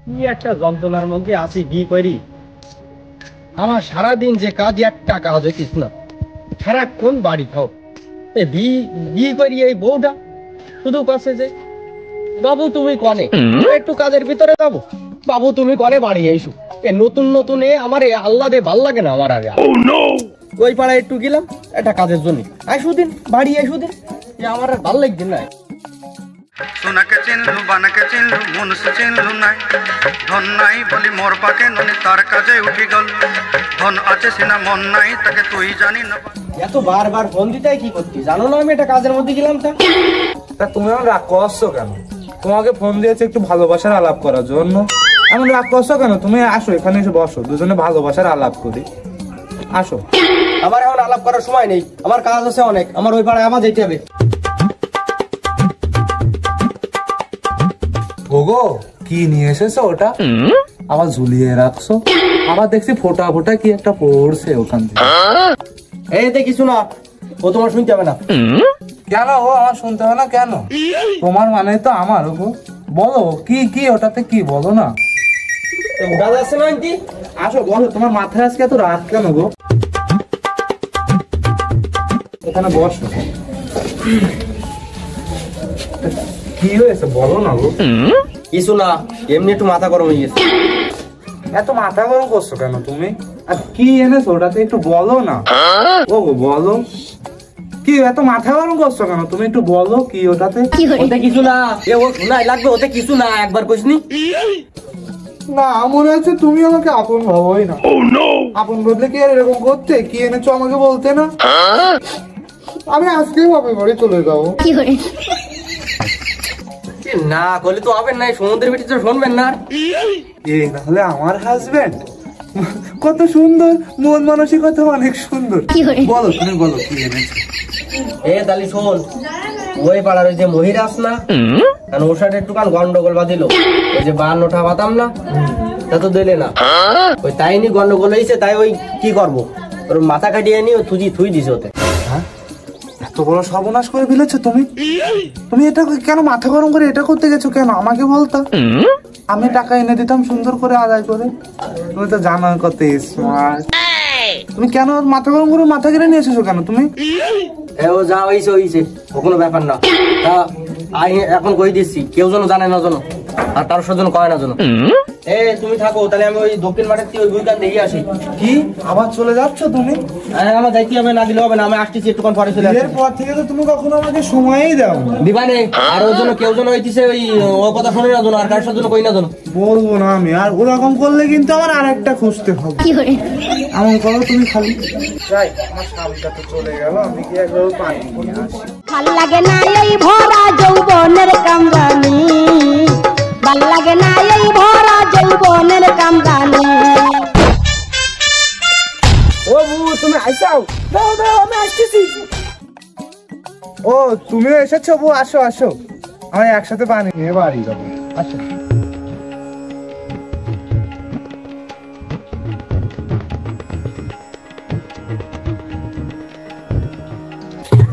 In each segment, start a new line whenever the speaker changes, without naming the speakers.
কি একটা যন্ত্রণার মধ্যে আছি কি করি। আমার সারাদিন যে কাজ একটা কাজ হইতিস না, সারাক্ষণ বাড়ি খাও। বিয়ে করি এই বউটা শুধু কাছে যে বাবু তুমি কনে একটু কাজের ভিতরে যাবো, বাবু তুমি কনে বাড়ি এসো। নতুন নতুন আমার আল্লাদে ভাল লাগে না আমার। আগে ওই পাড়ায় একটু গেলাম একটা কাজের জন্য, আইসু দিন বাড়ি আইসু দিন, আমার আর ভাল লাগছে না।
সোনাকে চিনলু বানাকে চিনলু মনুষ্য চিনলু নাই, ধন নাই বলি মোর পাকে ননি তার কাজে উঠি গল, ধন আছে সিনা মন নাই তাকে তুই জানি না।
এত বারবার ফোন দিতে কি করতি জানো না, আমি একটা কাজের মধ্যে গেলাম।
তা তুমি আমার রাগ করছো কেন? তোমাকে ফোন দিয়েছে একটু ভালোবাসার আলাপ করার জন্য, এমন রাগ করছো কেন? তুমি আসো এখানে এসে বসো, দুজনে ভালোবাসার আলাপ করি, আসো।
আমার এখন আলাপ করার সময় নেই, আমার কাজ আছে অনেক, আমার ওই পাড়ায় আমার যেতে হবে।
ওগো কি নিয়ে এসেছো ওটা? আবার ঝুলিয়ে রাখছো, আবার দেখছি ফোটা ফোটা কি একটা পড়ছে ওখান থেকে।
এতে কিছু না, ও তোমার শুনতে হবে না।
কেন ও আমার শুনতে হবে না কেন? তোমার মানে তো আমার। ওগো বলো কি কি ওটাতে কি, বলো না।
দাদা আছে না আন্টি?
আসো বলো, তোমার মাথায় আজকে এত রাগ কেন গো? এখানে বসো। কি হয়েছে বলো না গো।
কিছু না, এমনি একটু মাথা গরম হয়ে গেছে।
এত মাথা গরম করছো কেন তুমি? আর কি এনেছো ওটাতে একটু বলো না। ও গো বলো, কি এত মাথা গরম করছো কেন তুমি? একটু বলো কি ওটাতে।
ওতে কিছু না, এ ও শোনাই লাগবে, ওতে কিছু না, একবার কইসনি।
না মনে হচ্ছে তুমি আমাকে আপন ভাবোই না। আপন বদলে কি আর এরকম করতে? কি এনেছো আমাকে বলতে না? আমি আজকেই বাপের বাড়ি চলে যাবো।
না করলে তো হবে না, সমুদ্রের ভিতরে শুনবেন না।
এ নাহলে আমার হাজবেন্ড কত সুন্দর, মন মানসিকতা অনেক সুন্দর। বলো তুমি বলো কি এনেছো।
এ তালি শোন, ওই পাড়ার ওই যে মহিরাস না, কারণ ওর সাথে একটু গন্ডগোল বাঁধিল, ওই যে 52টা বাতাম না, তা তো দিলে না। ওই তাই নি গন্ডগোল হয়েছে, তাই ওই কি করবো, ওর মাথা কাটিয়ে নি থুই দিছে ওতে।
এত বড় সর্বনাশ করে ফেলেছো তুমি। তুমি এটা কেন মাথা গরম করে এটা করতে গেছো কেন? আমাকে বলতো, আমি টাকা এনে দিতাম সুন্দর করে আদায় করে। তুমি তো জানো কত স্মার্ট। তুমি কেন মাথা গরম করে মাথা কেড়ে নিয়ে এসেছো কেন তুমি?
ও যা হইছে ও কোনো ব্যাপার না। তা এখন কই দিচ্ছি, কেউ যেন জানে না যেন, আর তার সাথে কয় না যেন। এ তুমি থাকো, তাহলে আমি ওই দক্ষিণ মাঠের থেকে ওই বইকান দেখে আসি।
কি আবার চলে যাচ্ছ তুমি?
আমার যাইতে হবে, না দিলে হবে না, আমি আসতেছি একটুক্ষণ পরে চলে আসছি।
এরপর থেকে তো তুমি কখনো আমাকে সময়ই দাও
দিবানে। আর ওর জন্য কেউ যেন হইতেছে ওই ও কথা শুনে না যেন, আর কার সাথে কই না যেন।
বলবো না আমি, আর ওরকম করলে কিন্তু আমার আরেকটা খুঁজতে হবে। এমন করো তুমি খালি। যাই, আমার স্বামীটা তো চলে গেল, আমি কি একবার পানি নিয়ে আসি।
ভাল লাগে না এই ভরা যৌবনের কামরানি, ভাল লাগে না এই ভরা যৌবনের কামরানি।
ও বউ তুমি আইসাও, দাও দাও আমি আসতেছি।
ও তুমিও এসেছো বউ? আসো আসো, আমি একসাথে পানি নিয়ে বাড়ি যাবো। আসো।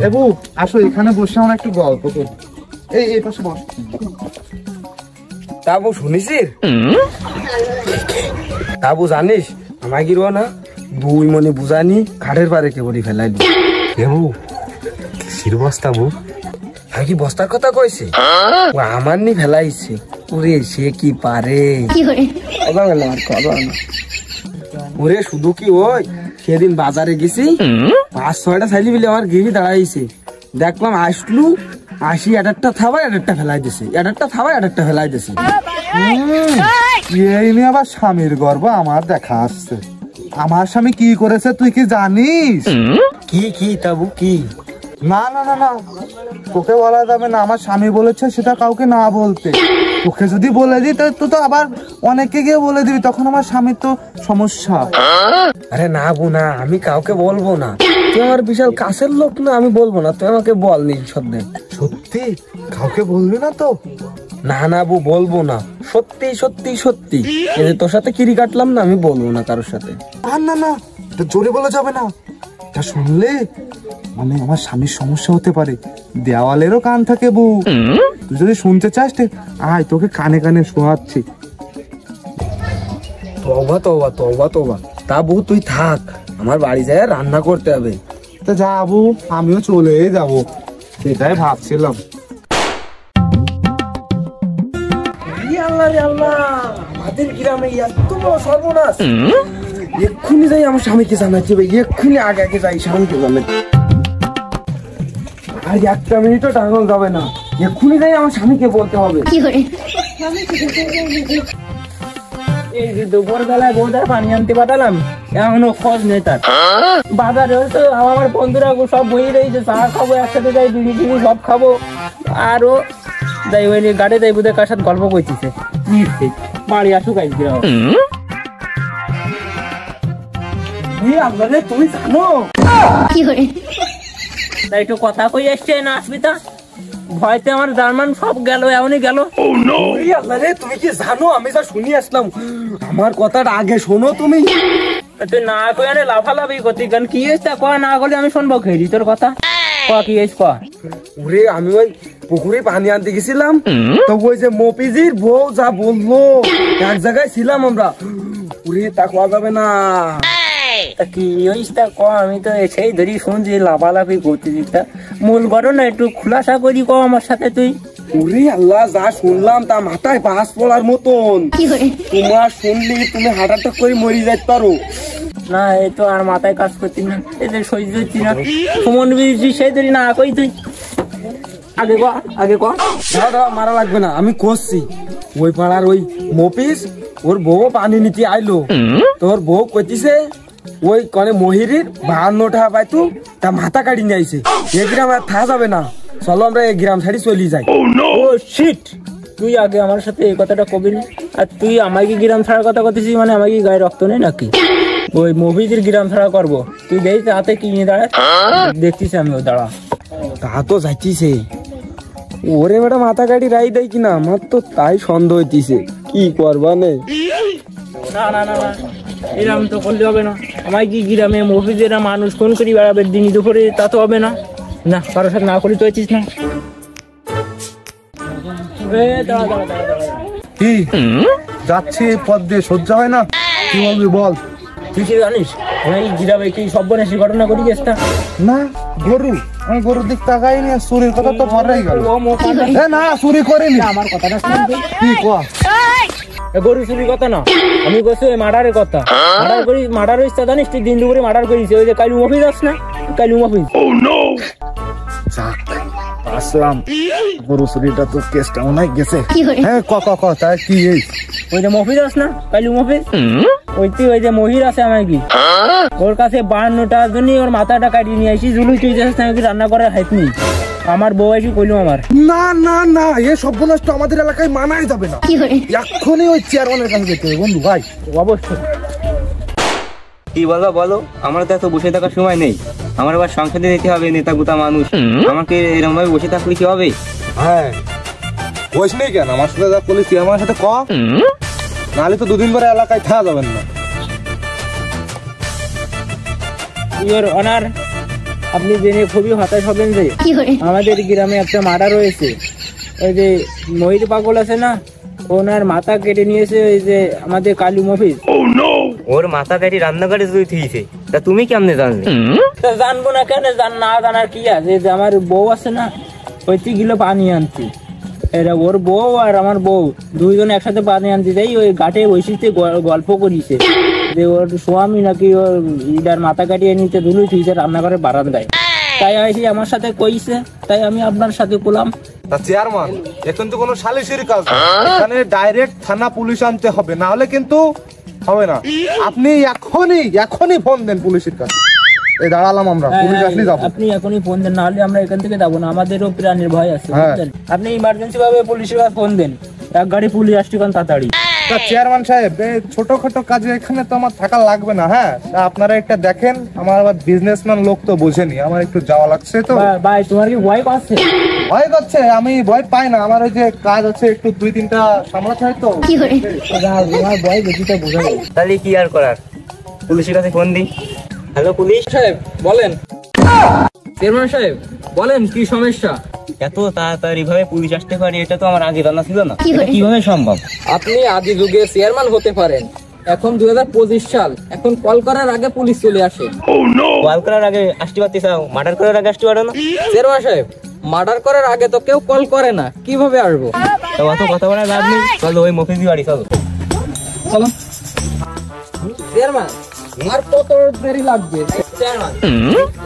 এবু আসো, এখানে বসে আমরা একটু গল্প করি। এই পাশে বস।
তাবু শুনিসির? তাবু জানিস আমার কি না দুই মনে বুঝানি ঘাটের পারে কে বলি ফেলাই কেবু কিসির বস্তা বউ? আমি কি বস্তার কথা কইছি? ও আমার নি ফেলাইছে। ওরে সে কি পারে, ওরে শুধু কি ওই সেদিন বাজারে গেছি, 5-6টা ছাইলি মিলে আমার গিরি দাঁড়াইছে, দেখলাম আসলু আসি একটা থাবাই একটা ফেলাই দিছে, একটা থাবাই একটা ফেলাই দিছে।
এই নিয়ে আবার স্বামীর গর্ব আমার দেখা আসছে। আমার স্বামী কি করেছে তুই কি জানিস?
কি কি তাবু কি?
না না না না, তোকে বলা যাবে না। আমার স্বামী বলেছে সেটা কাউকে না বলতে। তোকে যদি বলে দিই তো তো আবার অনেকে গিয়ে বলে দিবি, তখন আমার স্বামীর তো সমস্যা।
আরে না বু না, আমি কাউকে বলবো না। তুই আমার বিশাল কাছের লোক না, আমি বলবো না। তুই আমাকে বল নি সত্যি
সত্যি কাউকে বলবি না তো?
না না বু বলবো না, সত্যি সত্যি সত্যি। তোর সাথে কিরি কাটলাম না, আমি বলবো না কারোর সাথে।
না না, এটা জোরে বলা যাবে না। এটা শুনলে মানে আমার স্বামীর সমস্যা হতে পারে। দেওয়ালেরও কান থাকে বউ, তুই যদি শুনতে চাস আয়, তোকে কানে কানে শোনাচ্ছি।
তওবা তওবা তওবা তওবা। তা বউ তুই থাক, আমার বাড়ি যায় রান্না করতে হবে।
তো যাবো, আমিও চলে যাব, সেটাই ভাবছিলাম।
আল্লাহ রে আল্লাহ, আমাদের গ্রামে এত বড় সর্বনাশ। এক্ষুনি যাই আমার স্বামীকে জানাচ্ছি, এক্ষুনি আগে আগে যাই স্বামীকে জানাচ্ছি। আর একটা মিনিটও টাঙানো যাবে না, এক্ষুনি যাই আমার স্বামীকে বলতে হবে।
এই যে দুপুর বেলায় বউদার পানি আনতে পাঠালাম, এখনো খোঁজ নেই তার। বাজারে তো আমার বন্ধুরা সব বই রয়েছে, চা খাবো একসাথে, যাই বিড়ি টিড়ি সব খাবো। আরো যাই ওই গাড়ি যাই বুধে কার সাথে গল্প করতেছে, বাড়ি আসুক আজকে।
তুমি জানো
তাই একটু কথা কই আসছে না আসবিতা, ভয়তে আমার জার্মান সব গেল, এমনই গেল।
তুমি কি জানো, আমি যা শুনি আসলাম, আমার কথাটা আগে শোনো তুমি।
তুই না কই আরে লাফালাফি করতি গান কি হয়েছে ক, না করলে আমি শুনবো খেয়ে তোর কথা। ক কি হয়েছে ক।
ওরে আমি ওই পুকুরে পানি আনতে গেছিলাম, তো ওই যে মপিজির বউ যা বললো, এক জায়গায় ছিলাম আমরা, ওরে তা কোয়া যাবে না।
তা কি হয়েছে তা ক, আমি তো সেই ধরি শুনছি লাফালাফি করতেছিস, তা মূল ঘটনা একটু খুলাসা করি ক আমার সাথে তুই।
ওরে আল্লাহ, যা শুনলাম তা মাথায় বাস পড়ার মতন। তোমার শুনলি তুমি হার্ট অ্যাটাক করে মরে যাইতে পারো।
না এই তো আর মাথায় কাজ করছি না, এদের সহ্য হচ্ছি না। সুমন বিরছি সেই ধরি না কই তুই আগে ক, আগে ক।
দাদা মারা লাগবে না, আমি করছি। ওই পাড়ার ওই মপিস ওর বউ পানি নিতে আইলো, তোর বউ কইতিছে ওই কনে মহিরির 52 টাকা পাইতু, তা মাথা কাটি নিয়ে আইছে। এ গ্রাম আর থাকা যাবে না, চলো আমরা এই গ্রাম ছাড়ি চলি যাই।
ও শিট, তুই আগে আমার সাথে এই কথাটা কবি না, আর তুই আমাকে গ্রাম ছাড়ার কথা করতেছিস, মানে আমাকে গায়ে রক্ত নেই নাকি? ওই মহিদির গ্রাম ছাড়া করবো, তুই দেখ হাতে কি নিয়ে দাঁড়া, দেখছিস আমি ও দাঁড়া।
তা তো যাইতিছে, ওরে বেটা মাথা কাটি রাই দেয় কিনা, আমার তো তাই সন্দেহ হইতিছে, কি করবা নে।
না না না না, এরকম তো করলে হবে না। আমার কি গ্রামে মহিদেরা মানুষ কোন করি বেড়াবে দিন দুপুরে, তা তো হবে না। না কারোর সাথে না করি তো হচ্ছিস না। দাঁড়া দাঁড়া দাঁড়া দাঁড়া,
কি যাচ্ছি পথ দিয়ে সহ্য হয় না, কি বলবি বল।
তুই কি জানিস এই গ্রামে কি সর্বনাশী ঘটনা ঘটি গেছে?
না গরু, আমি গরুর দিক তাকাইনি, আর চুরির কথা তো পরেই গেল। এ না, চুরি করিনি।
আমার কথাটা শুনবি?
কি কয়?
গরু চুরির কথা না, আমি বলছি ওই মার্ডারের কথা। মার্ডার করি, মার্ডার হয়েছে জানিস তুই? দিন দুপুরে মার্ডার করিস, ওই যে কালু অফিস আস না, কালু অফিস।
আসলাম, গরু চুরিটা তো কেসটা অনেক গেছে। হ্যাঁ ক ক ক, তাই কি?
ওই যে মফিজ আস না, কালু মফিজ, ওই যে মহির আছে আমার কি, ওর কাছে 52 টাকার জন্য ওর মাথাটা কাটিয়ে নিয়ে আসি। জুলুই তুই যাস নাকি রান্না করে হাইতনি, আমার বউ এসে কইলো আমার।
না না না, এ সর্বনাশ তো আমাদের এলাকায় মানাই যাবে না, এক্ষুনি ওই চেয়ারম্যানের কাছে যেতে হবে বন্ধু ভাই।
অবশ্যই।
কি বলবো বলো, আমার তো এত বসে থাকার সময় নেই, আমার আবার সংসদে যেতে হবে, নেতা গুতা মানুষ, আমাকে এরকম ভাবে বসে থাকলে কি হবে?
হ্যাঁ বসে নেই কেন, আমার সাথে যা বলিস আমার সাথে ক, নাহলে তো দুদিন পরে এলাকায় থাকা যাবেন না।
ইওর অনার, আপনি জেনে খুবই হতাশ হবেন যে আমাদের গ্রামে একটা মার্ডার হয়েছে। ওই যে মহির পাগল আছে না, ওনার মাথা কেটে নিয়েছে ওই যে আমাদের কালু মফিজ।
ওর মাথা কাটি রান্নাঘরে তুই থুইছে, তা তুমি কেমনে জানলে?
তা জানবো না কেন, না জানার কি আছে? যে আমার বউ আছে না, ওই গিলো পানি আনছি, এরা ওর বউ আর আমার বউ দুইজন একসাথে পানি আনতে যাই, ওই ঘাটে বসিতে গল্প করিছে যে ওর স্বামী নাকি ওর ইদার মাথা কাটিয়ে নিতে ধুলুই থুইছে রান্নাঘরে বারান্দায়। তাই আইসি আমার সাথে কইছে, তাই আমি আপনার সাথে বললাম।
তা চেয়ারম্যান, এখন তো কোনো সালিসির কাজ না, এখানে ডাইরেক্ট থানা পুলিশ আনতে হবে, না হলে কিন্তু হবে না। আপনি এখনই ফোন দেন পুলিশের কাছে। এই দাঁড়ালাম আমরা, পুলিশ আসলে যাবো।
আপনি এখনই ফোন দেন, না হলে আমরা এখান থেকে যাবো না, আমাদেরও প্রাণের ভয় আছে। আপনি ইমার্জেন্সি ভাবে পুলিশের কাছে ফোন দেন, এক গাড়ি পুলিশ আসছে কোন তাড়াতাড়ি।
চেয়ারম্যান সাহেব, ছোটখাটো কাজে এখানে তো আমার থাকা লাগবে না। হ্যাঁ আপনারা একটা দেখেন, আমার আবার বিজনেসম্যান লোক তো বোঝেনি, আমার একটু যাওয়া লাগছে তো।
ভাই তোমার কি ভয় করছে?
ভয় করছে? আমি ভয় পাই না, আমার ওই যে কাজ আছে একটু 2-3টা সামলাতে হয় তো।
তোমার ভয় বেশিটা বোঝা যায়।
তাহলে কি আর করার, পুলিশের কাছে ফোন দিই। হ্যালো পুলিশ
সাহেব বলেন। চেয়ারম্যান সাহেব বলেন, কি সমস্যা?
এত তাড়াতাড়ি ভাবে পুলিশ আসতে পারে, এটা তো আমার আগে জানা ছিল না, এটা কিভাবে সম্ভব?
আপনি আদি যুগে চেয়ারম্যান হতে পারেন, এখন 2025 সাল, এখন কল করার আগে পুলিশ চলে আসে।
কল করার আগে আসতে পারতে চাও, মার্ডার করার আগে আসতে পারো না?
চেয়ারম্যান সাহেব, মার্ডার করার আগে তো কেউ কল করে না, কিভাবে আসবো?
তো অত কথা বলার লাভ নেই, চলো ওই মফিজি বাড়ি চলো।
চলো। চেয়ারম্যান, আর কত দেরি লাগবে? চেয়ারম্যান,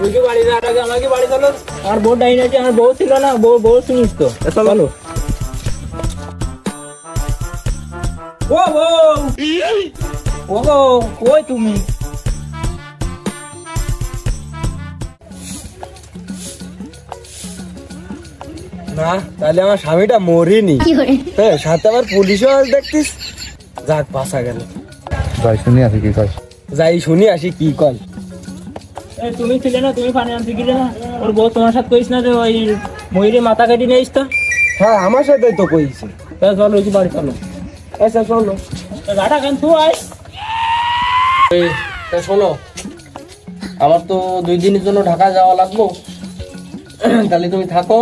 ওই যে বাড়ি যাওয়ার আগে আমাকে বাড়ি চলো। আর বউ ডাইনি আছে, আমার বউ ছিল না, বউ শুনিস তো। চলো। ও বউ, ও বউ, কই তুমি?
না, তাহলে আমার স্বামীটা মরিনি। হ্যাঁ, সাথে আবার পুলিশও আজ দেখতিস। যাক, বাঁচা গেল।
যাই শুনি আসি কি কয়।
যাই শুনি আসি কি কয়।
তুমি ছিলে না, তুমি পানি আনতে গেলে না? ওর বউ তোমার সাথে কইস না যে ওই ময়ূরের মাথা কেটে নিয়ে আসতো?
হ্যাঁ, আমার সাথেই তো কইছে।
চলো ওই বাড়ি চলো।
আচ্ছা চলো।
গাটা কান তুই আয়।
শোনো, আমার তো 2 দিনের জন্য ঢাকা যাওয়া লাগবো, তাহলে তুমি থাকো,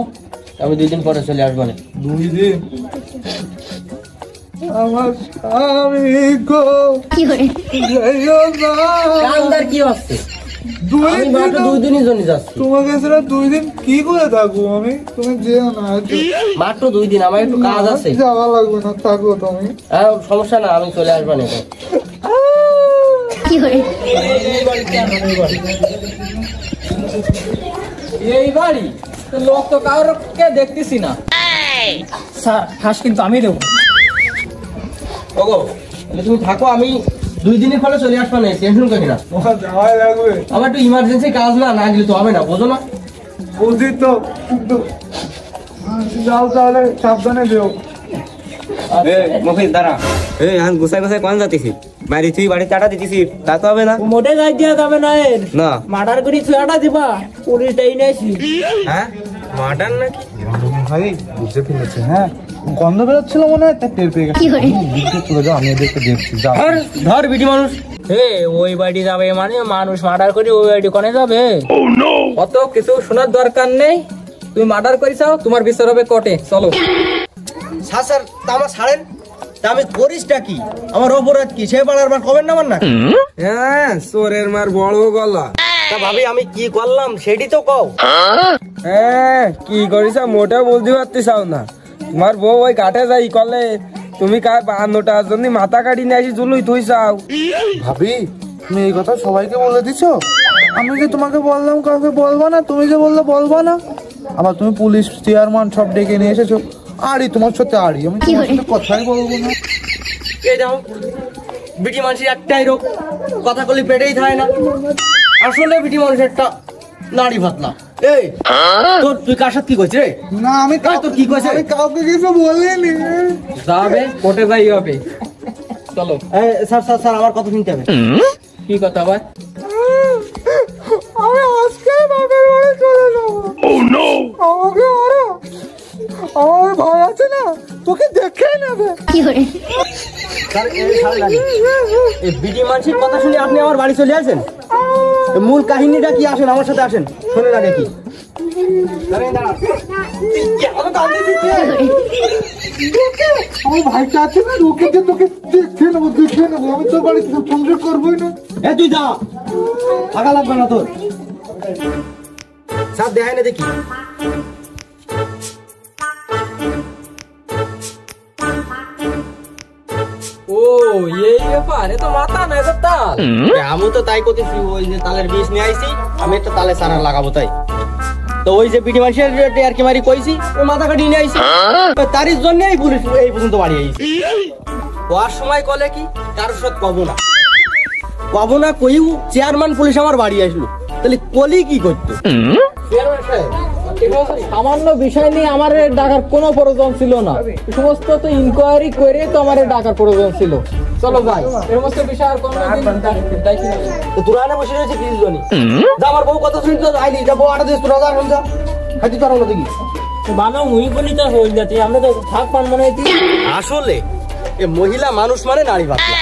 আমি 2 দিন পরে চলে আসবো।
2 দিন? আমার স্বামী গো,
কান্দার কি হচ্ছে?
2
দিনের জন্য যাচ্ছি।
তোমাকে ছাড়া 2 দিন কি করে থাকবো আমি? তুমি যেও না,
মাত্র 2 দিন, আমার একটু কাজ আছে।
যাওয়া লাগবে না, থাকো তুমি।
সমস্যা না, আমি চলে আসবো না।
এই বাড়ি লোক তো কাউকে দেখতেছি না। স্যার, হাস কিন্তু আমি দেবো।
ওগো, তুমি থাকো, আমি 2 দিনের ফলে চলে আসবো না, টেনশন করি না।
তোমার যাওয়াই লাগবে।
আমার একটু ইমার্জেন্সি কাজ, না গেলে তো হবে না, বোঝো না?
বুঝি তো, কিন্তু যাও তাহলে, সাবধানে যেও।
মফিজ দাঁড়া। এই আমি গুছাই গুছাই কোন যাতেছি, বাড়ি তুই বাড়ি চাটা দিতেছি, তা তো হবে না।
মোটে যাই দিয়া যাবে না, এর
না
মার্ডার করি তুই আটা দিবা, পুলিশ দেই নাইছি।
হ্যাঁ, মার্ডার নাকি?
ভাই বুঝতে পেরেছে। হ্যাঁ, গন্ধ বেরোচ্ছিল মনে হয়, তাই টের পেয়ে গেছে। চলে যাও, আমি এদেরকে দেখছি। যাও।
ধর বিটি মানুষ।
হে, ওই বাড়ি যাবে মানে মানুষ মার্ডার করি ওই বাড়ি কোনে যাবে? অত কিছু শোনার দরকার নেই, তুমি মার্ডার করিসাও, তোমার বিচার হবে কোর্টে। চলো।
স্যার, তা আমার ছাড়েন, তা আমি করিসটা কি? আমার অপরাধ কি? সে পাড়ার বার কবেন না আমার না?
হ্যাঁ, চোরের মার বড় গলা।
তা ভাবি, আমি কি করলাম সেটি তো কও।
হ্যাঁ, কি করিস মোটা বলতে পারতেছাও না। তোমার বউ ওই ঘাটে যাই করলে, তুমি কার 52টার জন্য মাথা কাটি নিয়ে আসি জুলুই তুই চাও।
ভাবি, তুমি এই কথা সবাইকে বলে দিছো? আমি যে তোমাকে বললাম কাউকে বলবা না, তুমি যে বললে বলবা না, আবার তুমি পুলিশ চেয়ারম্যান সব ডেকে নিয়ে এসেছো। আরে তোমার সাথে আমি তোমার সাথে কথাই বলবো না।
এই যাও, বিটি মানুষের একটাই রোগ, কথা কলি পেটেই থাকে না। আসলে বিটি মানুষের একটা নাড়ি ভাতলা। এই তোর, তুই কার সাথে কি করছিস রে?
না, আমি
তোর কি কইছে?
আমি কাউকে কিছু বলিনি।
যাবে কোর্টে যাই হবে। চলো।
স্যার, আমার কথা শুনতে হবে।
কি কথা আবার?
আমি আজকে বাপের বাড়ি চলে যাবো। আমাকে ওরা, আমার ভাই আছে না, তোকে দেখে নেবে।
স্যার, এই বিটি মানুষের কথা শুনে আপনি আমার বাড়ি চলে আসেন? মূল কাহিনীটা কি? আসেন আমার সাথে, আসেন, শোনেন আগে কি।
আমার ভাইটা আছে না, ওকে যে তোকে দেখে নেবো। আমি তোর বাড়িতে সংসার করবোই না।
তুই যা, আগা লাগবে না তোর। স্যার, দেখায় না দেখি।
ও, এই ব্যাপার, এ তো মাথা না, এটা তাল।
আমি তো তাই করতেছি, ওই যে তালের বীজ নিয়ে আইছি, আমি একটা তালে চারা লাগাবো তাই। তো ওই যে বিটি মানুষের আর কি মারি কইছি, ওই মাথা কাটিয়ে নিয়ে আইছি, তারই জন্য এই পুলিশ এই পর্যন্ত বাড়ি আইছি। হওয়ার সময় কলে কি কারোর সাথে কব না কইউ, চেয়ারম্যান পুলিশ আমার বাড়ি আসলো, তাহলে কলি কি করতো?
সামান্য বিষয় নিয়ে আমার ডাকার কোনো প্রয়োজন ছিল না, সমস্ত তো ইনকোয়ারি করে তো আমার ডাকার প্রয়োজন ছিল। চলো যাই, এর মধ্যে বিষয় আর কোনো
তোরা না বসে রয়েছে কিছু জনি। যা, আমার বউ কথা শুনতে আইলি, যা বউ আটা দিস, তোরা যা এখন যা, হাতি তার মতো দেখি
বানো মুই বলি তো হয়ে যাচ্ছে, আমরা তো থাক পান মনে হইতি।
আসলে এ মহিলা মানুষ মানে নারী ভাতলা।